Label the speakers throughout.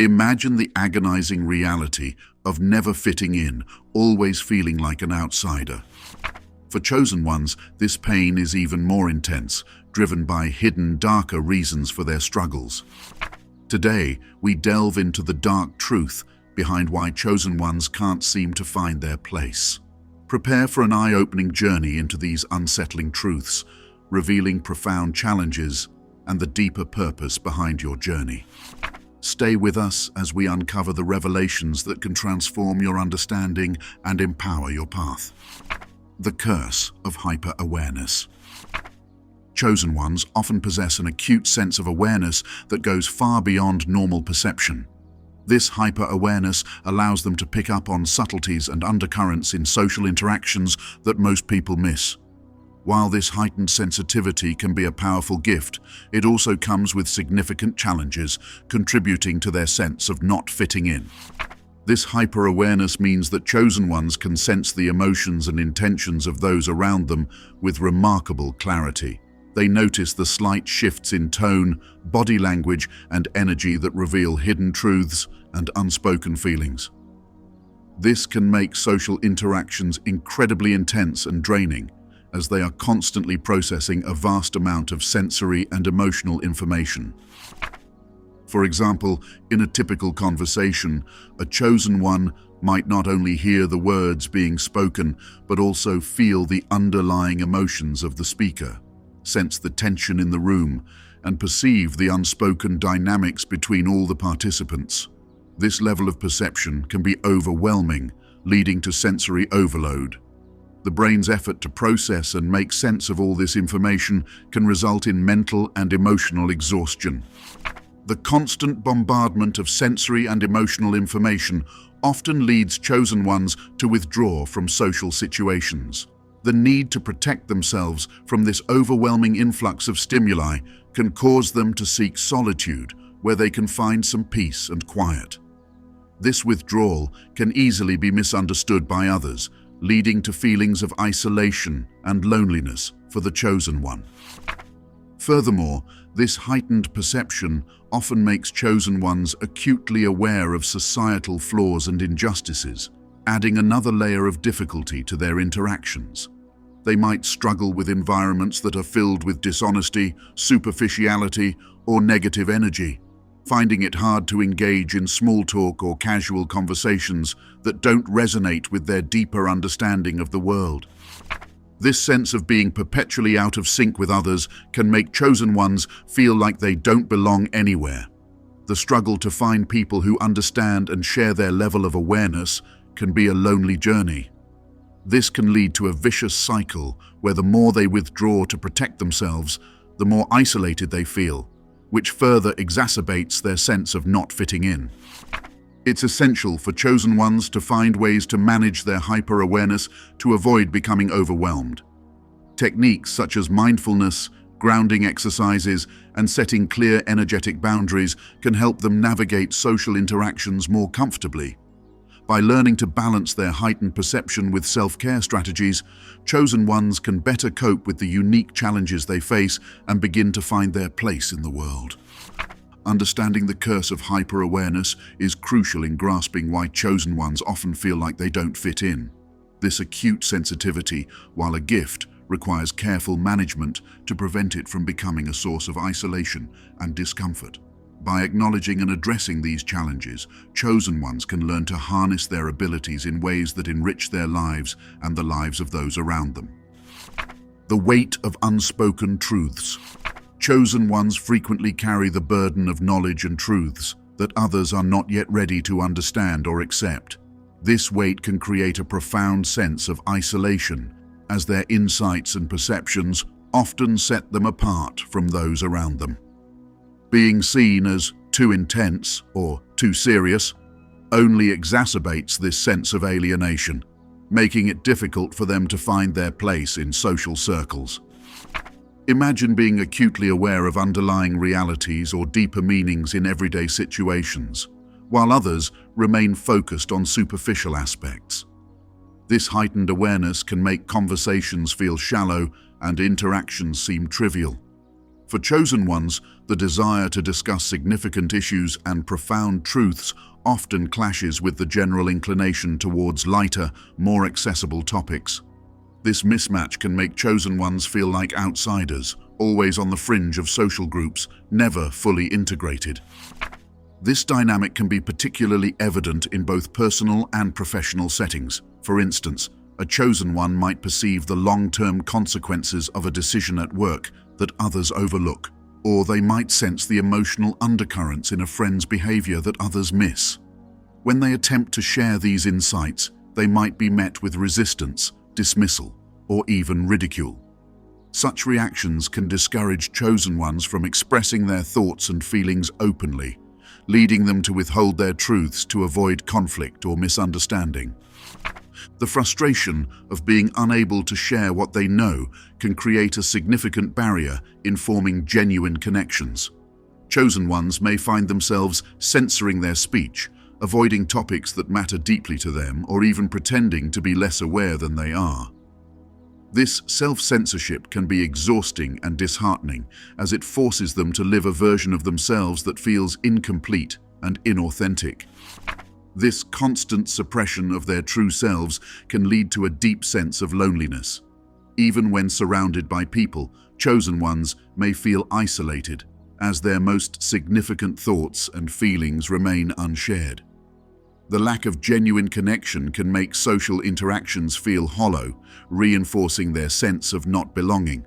Speaker 1: Imagine the agonizing reality of never fitting in, always feeling like an outsider. For chosen ones, this pain is even more intense, driven by hidden, darker reasons for their struggles. Today, we delve into the dark truth behind why chosen ones can't seem to find their place. Prepare for an eye-opening journey into these unsettling truths, revealing profound challenges and the deeper purpose behind your journey. Stay with us as we uncover the revelations that can transform your understanding and empower your path. The curse of hyper-awareness. Chosen ones often possess an acute sense of awareness that goes far beyond normal perception. This hyper-awareness allows them to pick up on subtleties and undercurrents in social interactions that most people miss. While this heightened sensitivity can be a powerful gift, it also comes with significant challenges, contributing to their sense of not fitting in. This hyper-awareness means that chosen ones can sense the emotions and intentions of those around them with remarkable clarity. They notice the slight shifts in tone, body language, and energy that reveal hidden truths and unspoken feelings. This can make social interactions incredibly intense and draining, as they are constantly processing a vast amount of sensory and emotional information. For example, in a typical conversation, a chosen one might not only hear the words being spoken, but also feel the underlying emotions of the speaker, sense the tension in the room, and perceive the unspoken dynamics between all the participants. This level of perception can be overwhelming, leading to sensory overload. The brain's effort to process and make sense of all this information can result in mental and emotional exhaustion. The constant bombardment of sensory and emotional information often leads chosen ones to withdraw from social situations. The need to protect themselves from this overwhelming influx of stimuli can cause them to seek solitude, where they can find some peace and quiet. This withdrawal can easily be misunderstood by others, leading to feelings of isolation and loneliness for the chosen one. Furthermore, this heightened perception often makes chosen ones acutely aware of societal flaws and injustices, adding another layer of difficulty to their interactions. They might struggle with environments that are filled with dishonesty, superficiality, or negative energy, finding it hard to engage in small talk or casual conversations that don't resonate with their deeper understanding of the world. This sense of being perpetually out of sync with others can make chosen ones feel like they don't belong anywhere. The struggle to find people who understand and share their level of awareness can be a lonely journey. This can lead to a vicious cycle where the more they withdraw to protect themselves, the more isolated they feel, which further exacerbates their sense of not fitting in. It's essential for chosen ones to find ways to manage their hyper-awareness to avoid becoming overwhelmed. Techniques such as mindfulness, grounding exercises, and setting clear energetic boundaries can help them navigate social interactions more comfortably. By learning to balance their heightened perception with self-care strategies, chosen ones can better cope with the unique challenges they face and begin to find their place in the world. Understanding the curse of hyper-awareness is crucial in grasping why chosen ones often feel like they don't fit in. This acute sensitivity, while a gift, requires careful management to prevent it from becoming a source of isolation and discomfort. By acknowledging and addressing these challenges, chosen ones can learn to harness their abilities in ways that enrich their lives and the lives of those around them. The weight of unspoken truths. Chosen ones frequently carry the burden of knowledge and truths that others are not yet ready to understand or accept. This weight can create a profound sense of isolation, as their insights and perceptions often set them apart from those around them. Being seen as too intense or too serious only exacerbates this sense of alienation, making it difficult for them to find their place in social circles. Imagine being acutely aware of underlying realities or deeper meanings in everyday situations, while others remain focused on superficial aspects. This heightened awareness can make conversations feel shallow and interactions seem trivial. For chosen ones, the desire to discuss significant issues and profound truths often clashes with the general inclination towards lighter, more accessible topics. This mismatch can make chosen ones feel like outsiders, always on the fringe of social groups, never fully integrated. This dynamic can be particularly evident in both personal and professional settings. For instance, a chosen one might perceive the long-term consequences of a decision at work that others overlook, or they might sense the emotional undercurrents in a friend's behavior that others miss. When they attempt to share these insights, they might be met with resistance, dismissal, or even ridicule. Such reactions can discourage chosen ones from expressing their thoughts and feelings openly, leading them to withhold their truths to avoid conflict or misunderstanding. The frustration of being unable to share what they know can create a significant barrier in forming genuine connections. Chosen ones may find themselves censoring their speech, avoiding topics that matter deeply to them, or even pretending to be less aware than they are. This self-censorship can be exhausting and disheartening, as it forces them to live a version of themselves that feels incomplete and inauthentic. This constant suppression of their true selves can lead to a deep sense of loneliness. Even when surrounded by people, chosen ones may feel isolated, as their most significant thoughts and feelings remain unshared. The lack of genuine connection can make social interactions feel hollow, reinforcing their sense of not belonging.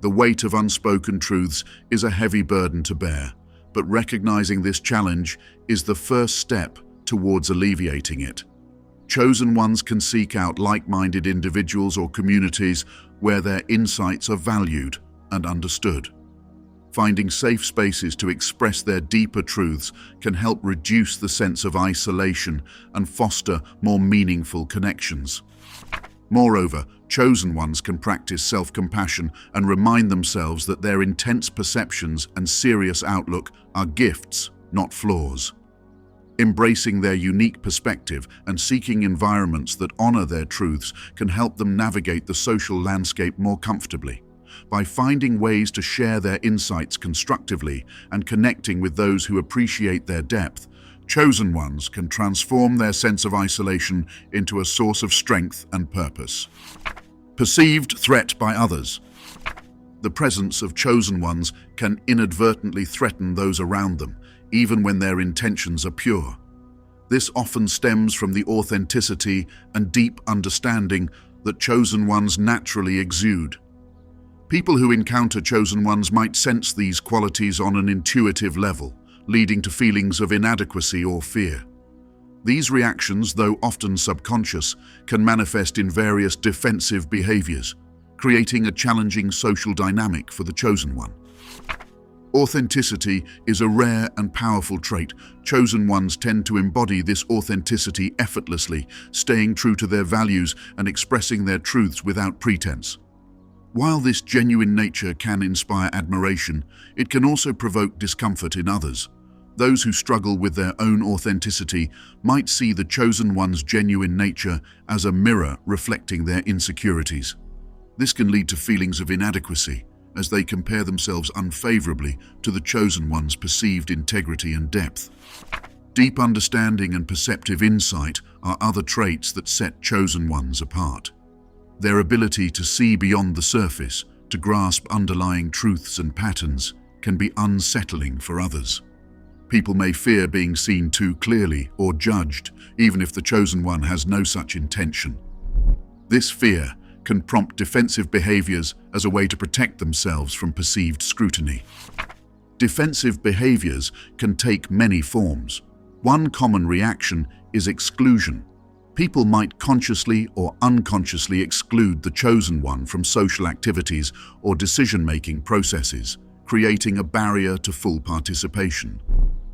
Speaker 1: The weight of unspoken truths is a heavy burden to bear, but recognizing this challenge is the first step towards alleviating it. Chosen ones can seek out like-minded individuals or communities where their insights are valued and understood. Finding safe spaces to express their deeper truths can help reduce the sense of isolation and foster more meaningful connections. Moreover, chosen ones can practice self-compassion and remind themselves that their intense perceptions and serious outlook are gifts, not flaws. Embracing their unique perspective and seeking environments that honor their truths can help them navigate the social landscape more comfortably. By finding ways to share their insights constructively and connecting with those who appreciate their depth, chosen ones can transform their sense of isolation into a source of strength and purpose. Perceived threat by others. The presence of chosen ones can inadvertently threaten those around them, even when their intentions are pure. This often stems from the authenticity and deep understanding that chosen ones naturally exude. People who encounter chosen ones might sense these qualities on an intuitive level, leading to feelings of inadequacy or fear. These reactions, though often subconscious, can manifest in various defensive behaviors, creating a challenging social dynamic for the chosen one. Authenticity is a rare and powerful trait. Chosen ones tend to embody this authenticity effortlessly, staying true to their values and expressing their truths without pretense. While this genuine nature can inspire admiration, it can also provoke discomfort in others. Those who struggle with their own authenticity might see the chosen one's genuine nature as a mirror reflecting their insecurities. This can lead to feelings of inadequacy, as they compare themselves unfavorably to the chosen one's perceived integrity and depth. Deep understanding and perceptive insight are other traits that set chosen ones apart. Their ability to see beyond the surface, to grasp underlying truths and patterns, can be unsettling for others. People may fear being seen too clearly or judged, even if the chosen one has no such intention. This fear can prompt defensive behaviors as a way to protect themselves from perceived scrutiny. Defensive behaviors can take many forms. One common reaction is exclusion. People might consciously or unconsciously exclude the chosen one from social activities or decision-making processes, creating a barrier to full participation.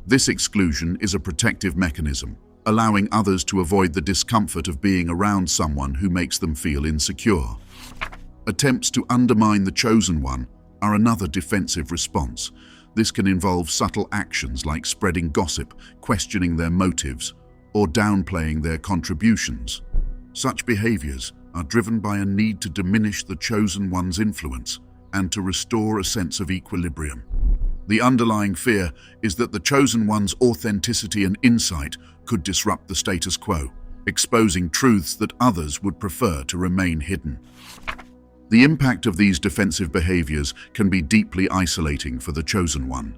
Speaker 1: This exclusion is a protective mechanism, allowing others to avoid the discomfort of being around someone who makes them feel insecure. Attempts to undermine the chosen one are another defensive response. This can involve subtle actions like spreading gossip, questioning their motives, or downplaying their contributions. Such behaviors are driven by a need to diminish the chosen one's influence, and to restore a sense of equilibrium. The underlying fear is that the chosen one's authenticity and insight could disrupt the status quo, exposing truths that others would prefer to remain hidden. The impact of these defensive behaviors can be deeply isolating for the chosen one.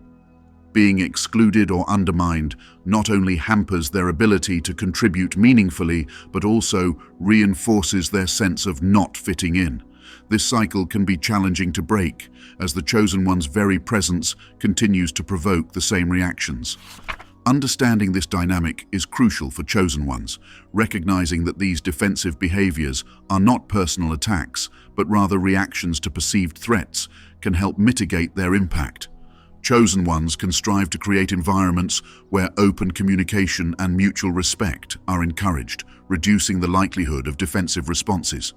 Speaker 1: Being excluded or undermined not only hampers their ability to contribute meaningfully, but also reinforces their sense of not fitting in. This cycle can be challenging to break, as the chosen one's very presence continues to provoke the same reactions. Understanding this dynamic is crucial for chosen ones, recognizing that these defensive behaviors are not personal attacks, but rather reactions to perceived threats, can help mitigate their impact. Chosen ones can strive to create environments where open communication and mutual respect are encouraged, reducing the likelihood of defensive responses.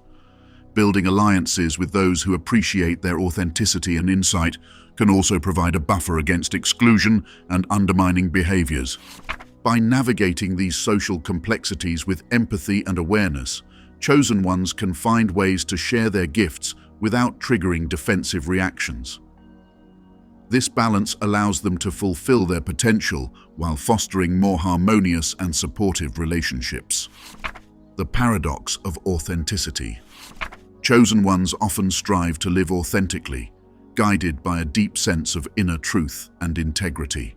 Speaker 1: Building alliances with those who appreciate their authenticity and insight can also provide a buffer against exclusion and undermining behaviors. By navigating these social complexities with empathy and awareness, chosen ones can find ways to share their gifts without triggering defensive reactions. This balance allows them to fulfill their potential while fostering more harmonious and supportive relationships. The paradox of authenticity. Chosen ones often strive to live authentically, guided by a deep sense of inner truth and integrity.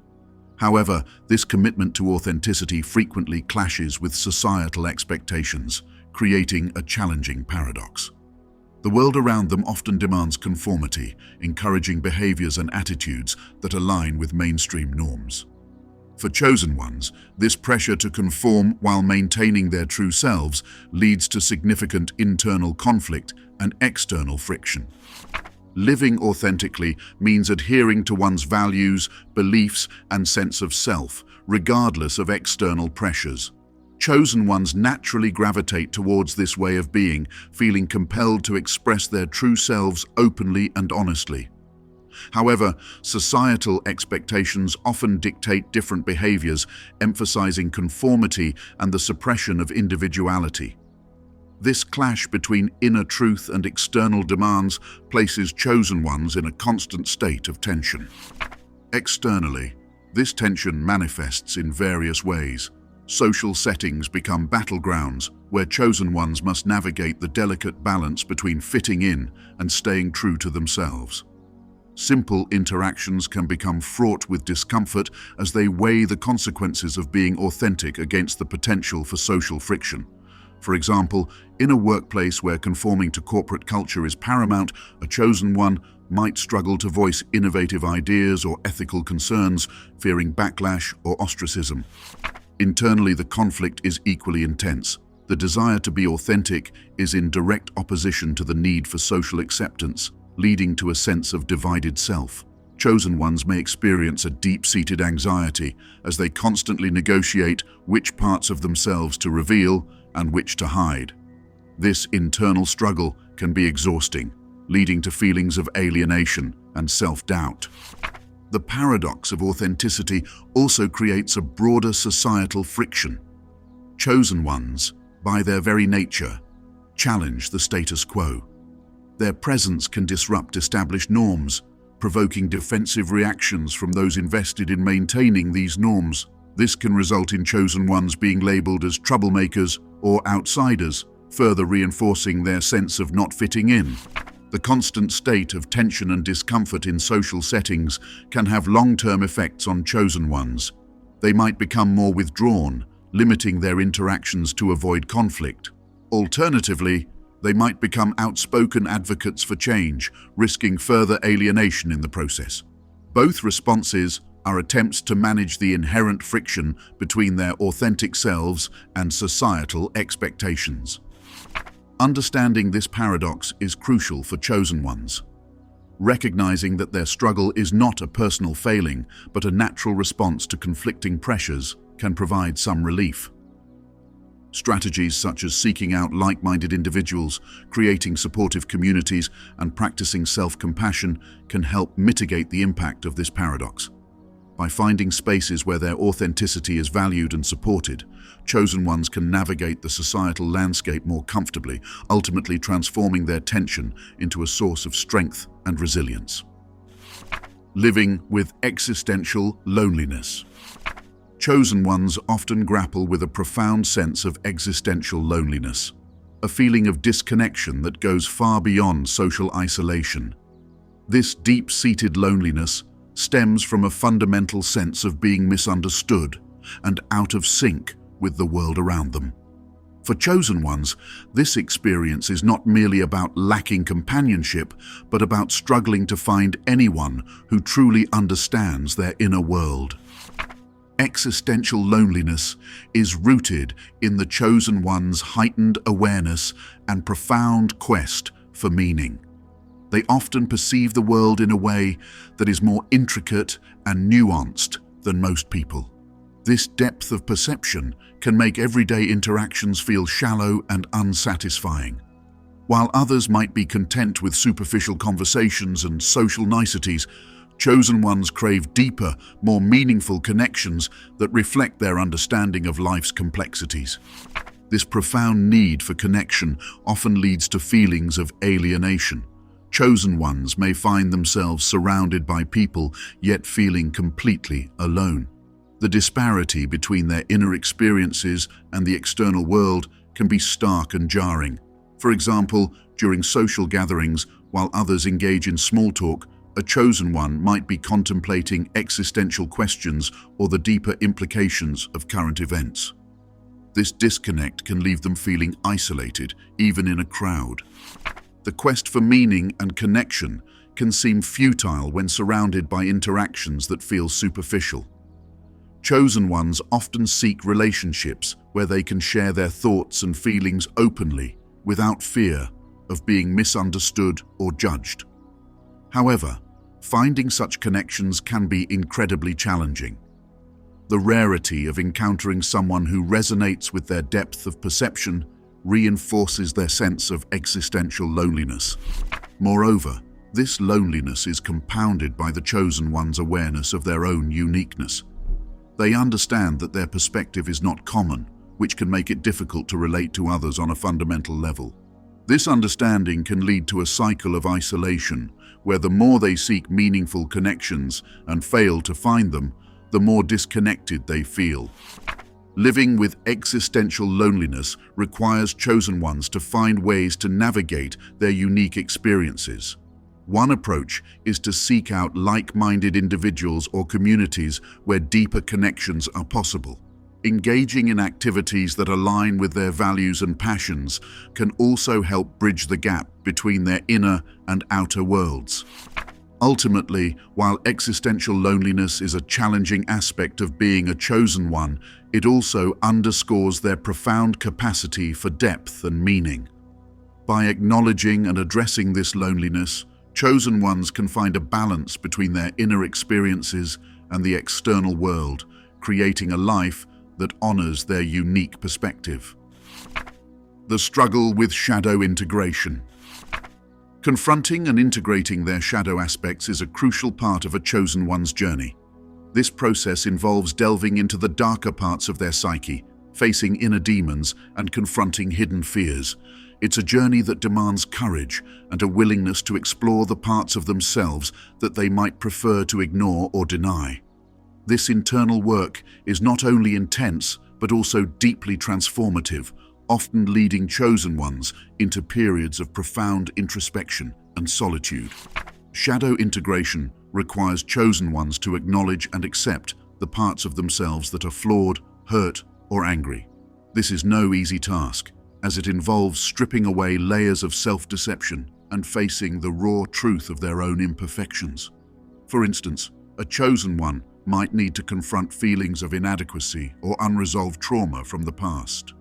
Speaker 1: However, this commitment to authenticity frequently clashes with societal expectations, creating a challenging paradox. The world around them often demands conformity, encouraging behaviors and attitudes that align with mainstream norms. For chosen ones, this pressure to conform while maintaining their true selves leads to significant internal conflict and external friction. Living authentically means adhering to one's values, beliefs, and sense of self, regardless of external pressures. Chosen ones naturally gravitate towards this way of being, feeling compelled to express their true selves openly and honestly. However, societal expectations often dictate different behaviors, emphasizing conformity and the suppression of individuality. This clash between inner truth and external demands places chosen ones in a constant state of tension. Externally, this tension manifests in various ways. Social settings become battlegrounds where chosen ones must navigate the delicate balance between fitting in and staying true to themselves. Simple interactions can become fraught with discomfort as they weigh the consequences of being authentic against the potential for social friction. For example, in a workplace where conforming to corporate culture is paramount, a chosen one might struggle to voice innovative ideas or ethical concerns, fearing backlash or ostracism. Internally, the conflict is equally intense. The desire to be authentic is in direct opposition to the need for social acceptance, leading to a sense of divided self. Chosen ones may experience a deep-seated anxiety as they constantly negotiate which parts of themselves to reveal and which to hide. This internal struggle can be exhausting, leading to feelings of alienation and self-doubt. The paradox of authenticity also creates a broader societal friction. Chosen ones, by their very nature, challenge the status quo. Their presence can disrupt established norms, provoking defensive reactions from those invested in maintaining these norms. This can result in chosen ones being labeled as troublemakers or outsiders, further reinforcing their sense of not fitting in. The constant state of tension and discomfort in social settings can have long-term effects on chosen ones. They might become more withdrawn, limiting their interactions to avoid conflict. Alternatively, they might become outspoken advocates for change, risking further alienation in the process. Both responses are attempts to manage the inherent friction between their authentic selves and societal expectations. Understanding this paradox is crucial for chosen ones. Recognizing that their struggle is not a personal failing, but a natural response to conflicting pressures, can provide some relief. Strategies such as seeking out like-minded individuals, creating supportive communities, and practicing self-compassion can help mitigate the impact of this paradox. By finding spaces where their authenticity is valued and supported, chosen ones can navigate the societal landscape more comfortably, ultimately transforming their tension into a source of strength and resilience. Living with existential loneliness. Chosen ones often grapple with a profound sense of existential loneliness, a feeling of disconnection that goes far beyond social isolation. This deep-seated loneliness stems from a fundamental sense of being misunderstood and out of sync with the world around them. For chosen ones, this experience is not merely about lacking companionship, but about struggling to find anyone who truly understands their inner world. Existential loneliness is rooted in the chosen one's heightened awareness and profound quest for meaning. They often perceive the world in a way that is more intricate and nuanced than most people. This depth of perception can make everyday interactions feel shallow and unsatisfying. While others might be content with superficial conversations and social niceties, chosen ones crave deeper, more meaningful connections that reflect their understanding of life's complexities. This profound need for connection often leads to feelings of alienation. Chosen ones may find themselves surrounded by people, yet feeling completely alone. The disparity between their inner experiences and the external world can be stark and jarring. For example, during social gatherings, while others engage in small talk, a chosen one might be contemplating existential questions or the deeper implications of current events. This disconnect can leave them feeling isolated, even in a crowd. The quest for meaning and connection can seem futile when surrounded by interactions that feel superficial. Chosen ones often seek relationships where they can share their thoughts and feelings openly, without fear of being misunderstood or judged. However, finding such connections can be incredibly challenging. The rarity of encountering someone who resonates with their depth of perception reinforces their sense of existential loneliness. Moreover, this loneliness is compounded by the chosen one's awareness of their own uniqueness. They understand that their perspective is not common, which can make it difficult to relate to others on a fundamental level. This understanding can lead to a cycle of isolation, where the more they seek meaningful connections and fail to find them, the more disconnected they feel. Living with existential loneliness requires chosen ones to find ways to navigate their unique experiences. One approach is to seek out like-minded individuals or communities where deeper connections are possible. Engaging in activities that align with their values and passions can also help bridge the gap between their inner and outer worlds. Ultimately, while existential loneliness is a challenging aspect of being a chosen one, it also underscores their profound capacity for depth and meaning. By acknowledging and addressing this loneliness, chosen ones can find a balance between their inner experiences and the external world, creating a life that honors their unique perspective. The struggle with shadow integration. Confronting and integrating their shadow aspects is a crucial part of a chosen one's journey. This process involves delving into the darker parts of their psyche, facing inner demons, and confronting hidden fears. It's a journey that demands courage and a willingness to explore the parts of themselves that they might prefer to ignore or deny. This internal work is not only intense, but also deeply transformative, often leading chosen ones into periods of profound introspection and solitude. Shadow integration requires chosen ones to acknowledge and accept the parts of themselves that are flawed, hurt, or angry. This is no easy task, as it involves stripping away layers of self-deception and facing the raw truth of their own imperfections. For instance, a chosen one might need to confront feelings of inadequacy or unresolved trauma from the past.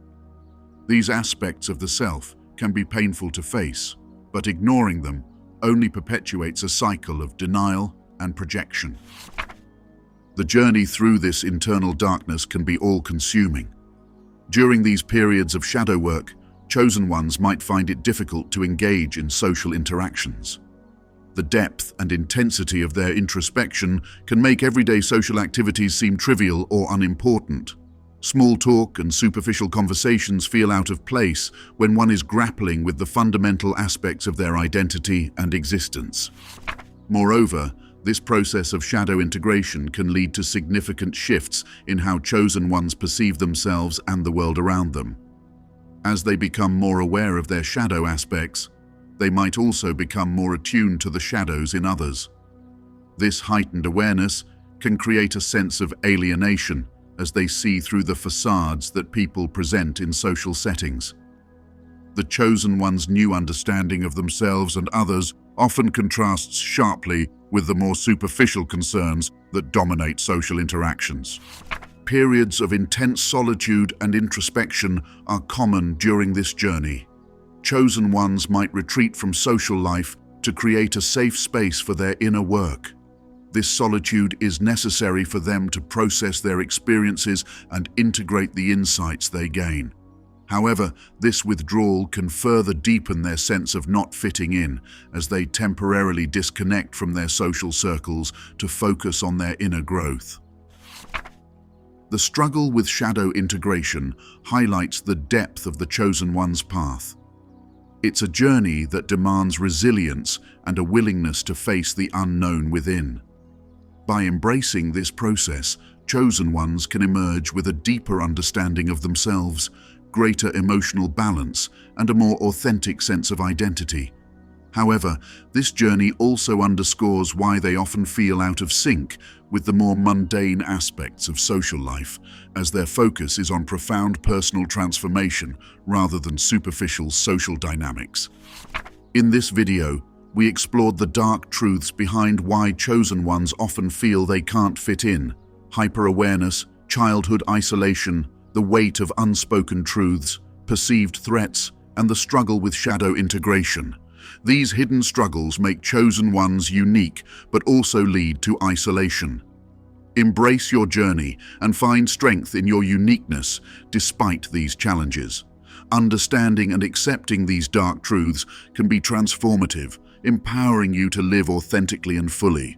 Speaker 1: These aspects of the self can be painful to face, but ignoring them only perpetuates a cycle of denial and projection. The journey through this internal darkness can be all-consuming. During these periods of shadow work, chosen ones might find it difficult to engage in social interactions. The depth and intensity of their introspection can make everyday social activities seem trivial or unimportant. Small talk and superficial conversations feel out of place when one is grappling with the fundamental aspects of their identity and existence. Moreover, this process of shadow integration can lead to significant shifts in how chosen ones perceive themselves and the world around them. As they become more aware of their shadow aspects, they might also become more attuned to the shadows in others. This heightened awareness can create a sense of alienation as they see through the facades that people present in social settings. The chosen one's new understanding of themselves and others often contrasts sharply with the more superficial concerns that dominate social interactions. Periods of intense solitude and introspection are common during this journey. Chosen ones might retreat from social life to create a safe space for their inner work. This solitude is necessary for them to process their experiences and integrate the insights they gain. However, this withdrawal can further deepen their sense of not fitting in as they temporarily disconnect from their social circles to focus on their inner growth. The struggle with shadow integration highlights the depth of the chosen one's path. It's a journey that demands resilience and a willingness to face the unknown within. By embracing this process, chosen ones can emerge with a deeper understanding of themselves, greater emotional balance, and a more authentic sense of identity. However, this journey also underscores why they often feel out of sync with the more mundane aspects of social life, as their focus is on profound personal transformation rather than superficial social dynamics. In this video, we explored the dark truths behind why chosen ones often feel they can't fit in: hyperawareness, childhood isolation, the weight of unspoken truths, perceived threats, and the struggle with shadow integration. These hidden struggles make chosen ones unique, but also lead to isolation. Embrace your journey and find strength in your uniqueness despite these challenges. Understanding and accepting these dark truths can be transformative, empowering you to live authentically and fully.